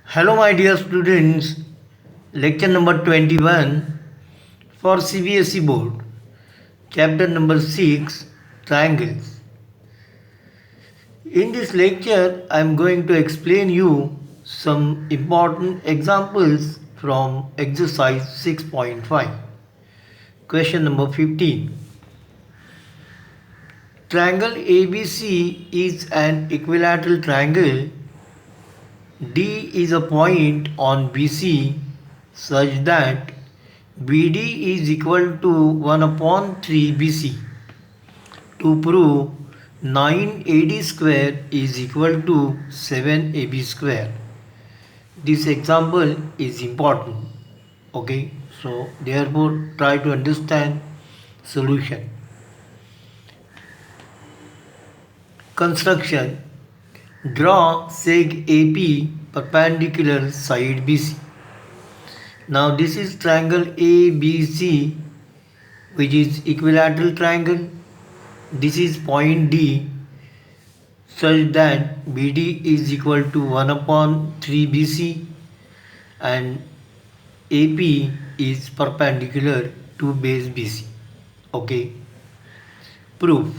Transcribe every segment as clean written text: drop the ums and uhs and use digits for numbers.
Hello, my dear students. Lecture number 21 for CBSE board. Chapter number 6 Triangles. In this lecture, I am going to explain you some important examples from exercise 6.5. Question number 15. Triangle ABC is an equilateral triangle. D is a point on BC such that BD is equal to 1 upon 3 BC. To prove 9 AD square is equal to 7 AB square. This example is important. Okay, so therefore try to understand solution. Construction. Draw seg AP perpendicular side BC. Now this is triangle ABC, which is equilateral triangle. This is point D such that BD is equal to 1 upon 3 BC and AP is perpendicular to base BC. Okay. Proof.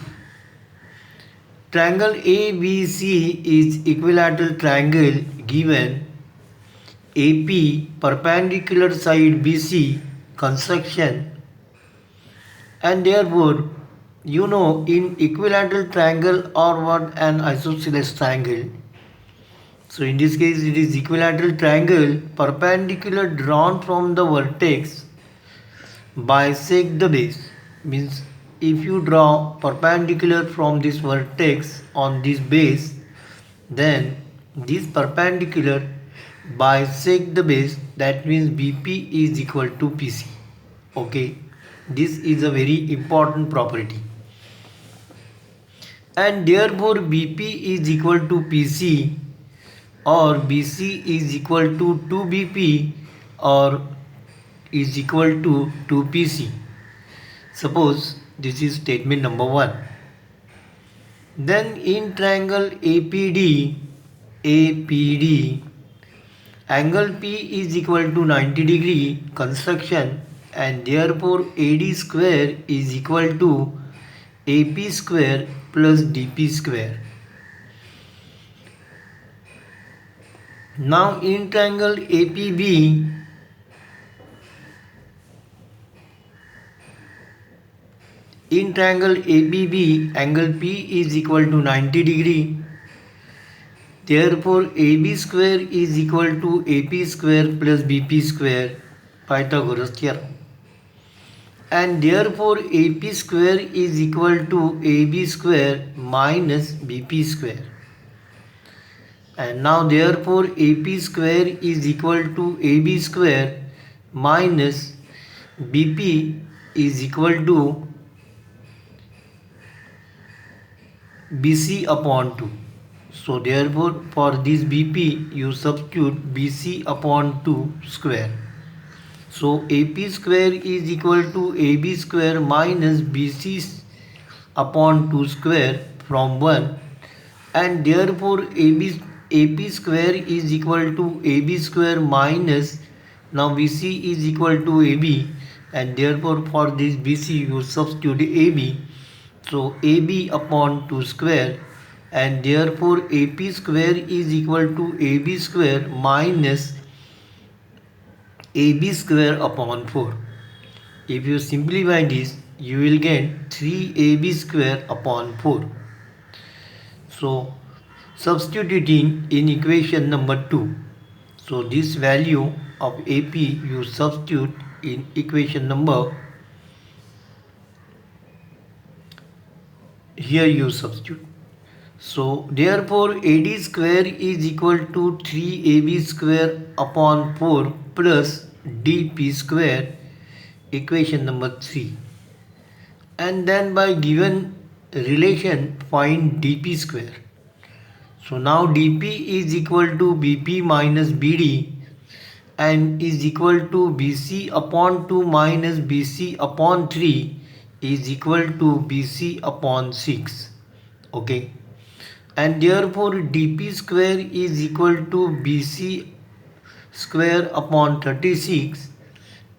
Triangle ABC is equilateral triangle given AP perpendicular side BC construction, and therefore in equilateral triangle or what an isosceles triangle. So in this case it is equilateral triangle perpendicular drawn from the vertex bisect the base. Means if you draw perpendicular from this vertex on this base, then this perpendicular bisect the base, that means BP is equal to PC. Okay, this is a very important property, and therefore BP is equal to PC or BC is equal to 2BP or is equal to 2PC. Suppose this is statement number 1. Then in triangle APD, angle P is equal to 90 degree construction, and therefore AD square is equal to AP square plus DP square. Now in triangle APB, angle P is equal to 90 degree. Therefore AB square is equal to AP square plus BP square, Pythagoras theorem. And therefore AP square is equal to AB square minus BP square. And now therefore AP square is equal to AB square minus BP is equal to BC upon 2. So therefore for this BP you substitute BC upon 2 square. So AP square is equal to AB square minus BC upon 2 square from 1, and therefore AP square is equal to AB square minus, now BC is equal to AB, and therefore for this BC you substitute AB. So AB upon 2 square, and therefore AP square is equal to AB square minus AB square upon 4. If you simplify this, you will get 3AB square upon 4. So substituting in equation number 2. So this value of AP you substitute in equation number, here you substitute. So therefore AD square is equal to 3AB square upon 4 plus DP square, equation number 3. And then by given relation find DP square. So now DP is equal to BP minus BD and is equal to BC upon 2 minus BC upon 3 is equal to BC upon 6. Okay, and therefore dp square is equal to bc square upon 36,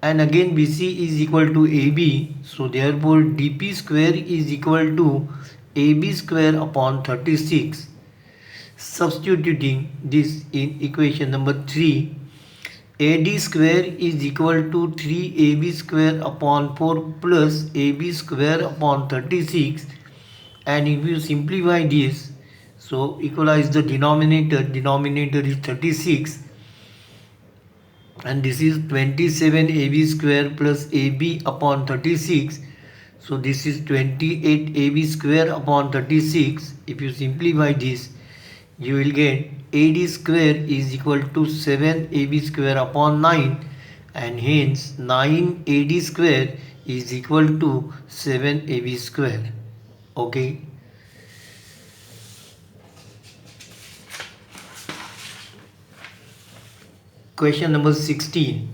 and again BC is equal to AB, so therefore DP square is equal to AB square upon 36. Substituting this in equation number 3, AD square is equal to 3AB square upon 4 plus AB square upon 36, and if you simplify this, so equalize the denominator is 36, and this is 27 AB square plus AB upon 36, so this is 28 AB square upon 36. If you simplify this, you will get AD square is equal to 7 AB square upon 9, and hence 9 AD square is equal to 7 AB square. Okay. Question number 16.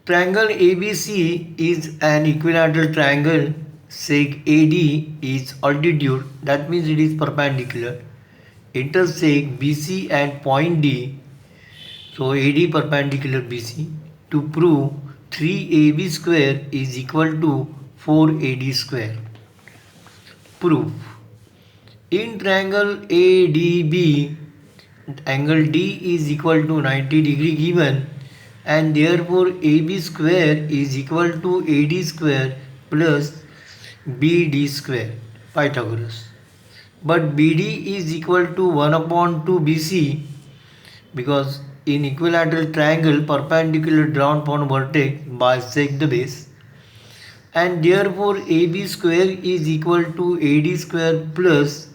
Triangle ABC is an equilateral triangle. Sec AD is altitude, that means it is perpendicular. Intersect BC at point D, so AD perpendicular BC. To prove 3AB square is equal to 4AD square. Proof. In triangle ADB, angle D is equal to 90 degree given, and therefore AB square is equal to AD square plus BD square, Pythagoras. But BD is equal to 1 upon 2 BC, because in equilateral triangle perpendicular drawn upon vertex bisect the base, and therefore AB square is equal to AD square plus,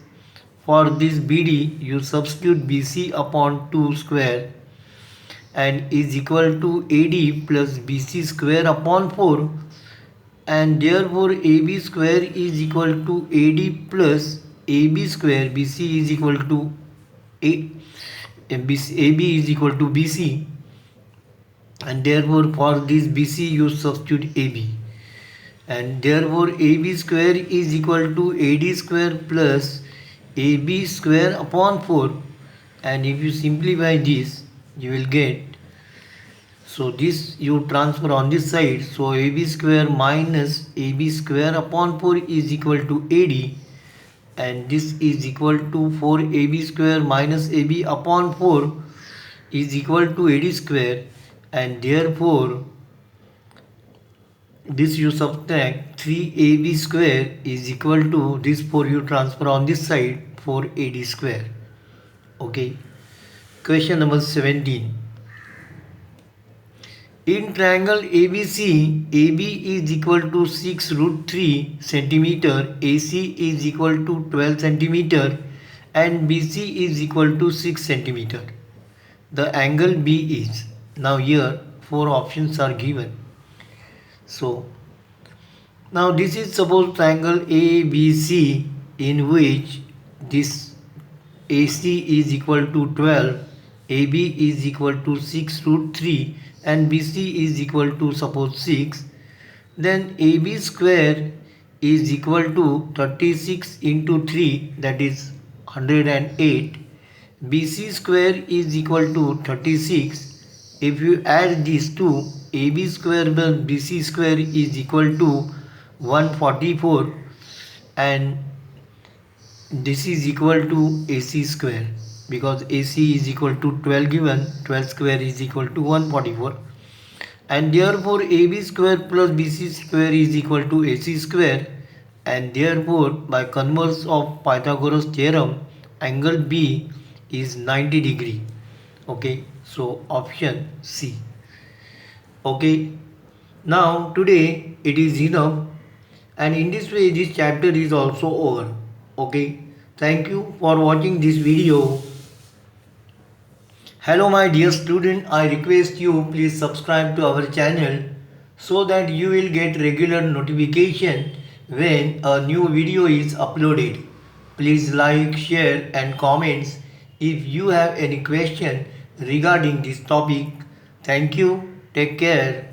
for this BD you substitute BC upon 2 square, and is equal to AD plus BC square upon 4, and therefore AB square is equal to AD plus AB square. BC is equal to AB is equal to BC, and therefore for this BC you substitute AB, and therefore AB square is equal to AD square plus AB square upon 4, and if you simplify this you will get, so this you transfer on this side, so AB square minus AB square upon 4 is equal to AD, and this is equal to 4AB square minus AB upon 4 is equal to AD square, and therefore this you subtract 3AB square is equal to this 4 you transfer on this side, 4AD square. Okay. Question number 17. In triangle ABC, AB is equal to 6 root 3 centimeter, AC is equal to 12 centimeter, and BC is equal to 6 centimeter. The angle B is, now here 4 options are given. So now this is suppose triangle ABC, in which this AC is equal to 12, AB is equal to 6 root 3, and BC is equal to suppose 6, then AB square is equal to 36 into 3, that is 108. BC square is equal to 36. If you add these two, AB square plus BC square is equal to 144, and this is equal to AC square, because AC is equal to 12 given, 12 square is equal to 144, and therefore AB square plus BC square is equal to AC square, and therefore by converse of Pythagoras theorem angle B is 90 degree. Okay, so option C. Okay, now today it is enough, and in this way this chapter is also over. Okay, thank you for watching this video. Hello my dear student, I request you please subscribe to our channel so that you will get regular notification when a new video is uploaded. Please like, share and comments if you have any question regarding this topic. Thank you. Take care.